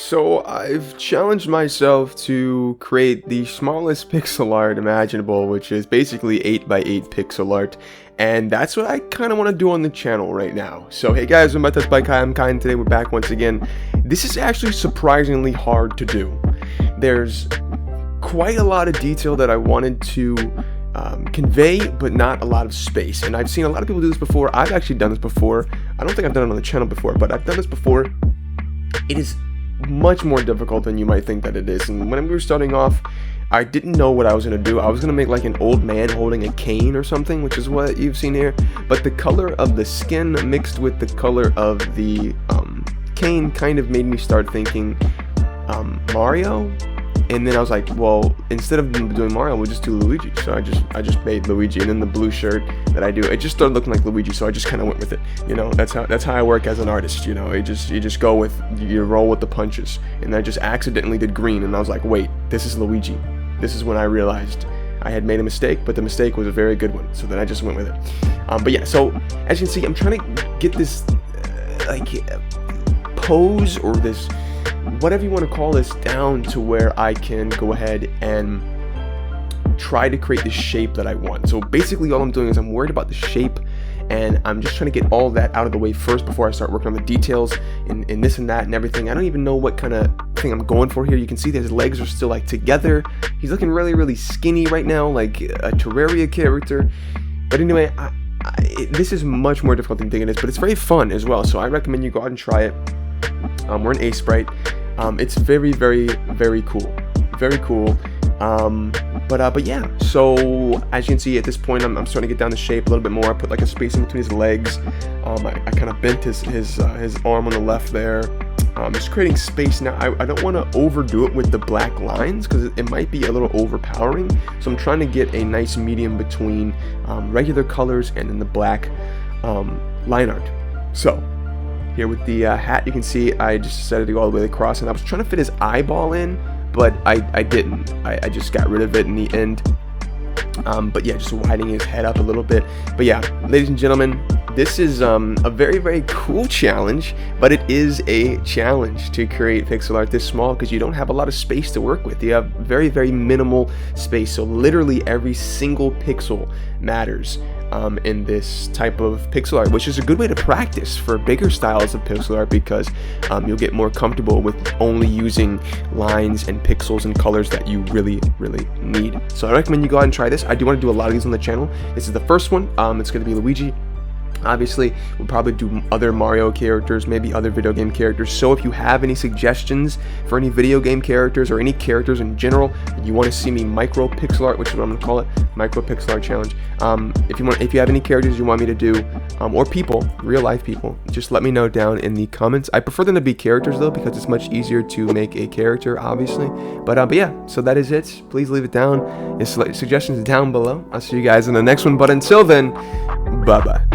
So I've challenged myself to create the smallest pixel art imaginable, which is basically 8x8 pixel art, and that's what I kind of want to do on the channel right now. So hey guys, welcome back to TutsByKai. I'm Kai, and today we're back once again. This is actually surprisingly hard to do. There's quite a lot of detail that I wanted to convey, but not a lot of space, and I've seen a lot of people do this before. I've actually done this before. I don't think I've done it on the channel before, but I've done this before. It is much more difficult than you might think that it is, and when we were starting off, I didn't know what I was going to do. I was going to make like an old man holding a cane or something, which is what you've seen here, but the color of the skin mixed with the color of the cane kind of made me start thinking Mario. And then I was like, well, instead of doing Mario, we'll just do Luigi. So I just made Luigi, and then the blue shirt that I do, it just started looking like Luigi. So I just kind of went with it. You know, that's how I work as an artist. You know, you just go with, you roll with the punches. And I just accidentally did green, and I was like, wait, this is Luigi. This is when I realized I had made a mistake, but the mistake was a very good one. So then I just went with it. But yeah, so as you can see, I'm trying to get this pose, or this, whatever you want to call this, down to where I can go ahead and try to create the shape that I want. So basically all I'm doing is I'm worried about the shape, and I'm just trying to get all that out of the way first before I start working on the details in this and that and everything. I don't even know what kind of thing I'm going for here. You can see that his legs are still like together. He's looking really skinny right now, like a Terraria character. But anyway, this is much more difficult than you think it is, but it's very fun as well. So I recommend you go out and try it. We're in A-Sprite. It's very cool, very cool. But yeah, so as you can see at this point, I'm starting to get down the shape a little bit more. I put like a space in between his legs. I kind of bent his arm on the left there. Just creating space now. I don't want to overdo it with the black lines because it might be a little overpowering. So I'm trying to get a nice medium between regular colors and then the black line art. So here with the hat, you can see I just decided to go all the way across, and I was trying to fit his eyeball in, but I didn't. I just got rid of it in the end. But yeah, just widening his head up a little bit. But yeah, ladies and gentlemen, this is a very cool challenge, but it is a challenge to create pixel art this small because you don't have a lot of space to work with. You have very minimal space, so literally every single pixel matters in this type of pixel art, which is a good way to practice for bigger styles of pixel art because you'll get more comfortable with only using lines and pixels and colors that you really need. So I recommend you go out and try this. I do want to do a lot of these on the channel. This is the first one. It's going to be Luigi. Obviously, we'll probably do other Mario characters, maybe other video game characters. So if you have any suggestions for any video game characters or any characters in general that you want to see me micro pixel art, which is what I'm going to call it, Micro Pixelart challenge. If you have any characters you want me to do, or people, real life people, just let me know down in the comments. I prefer them to be characters though, because it's much easier to make a character, obviously. But yeah, so that is it. Please leave it down. Suggestions down below. I'll see you guys in the next one. But until then, bye bye.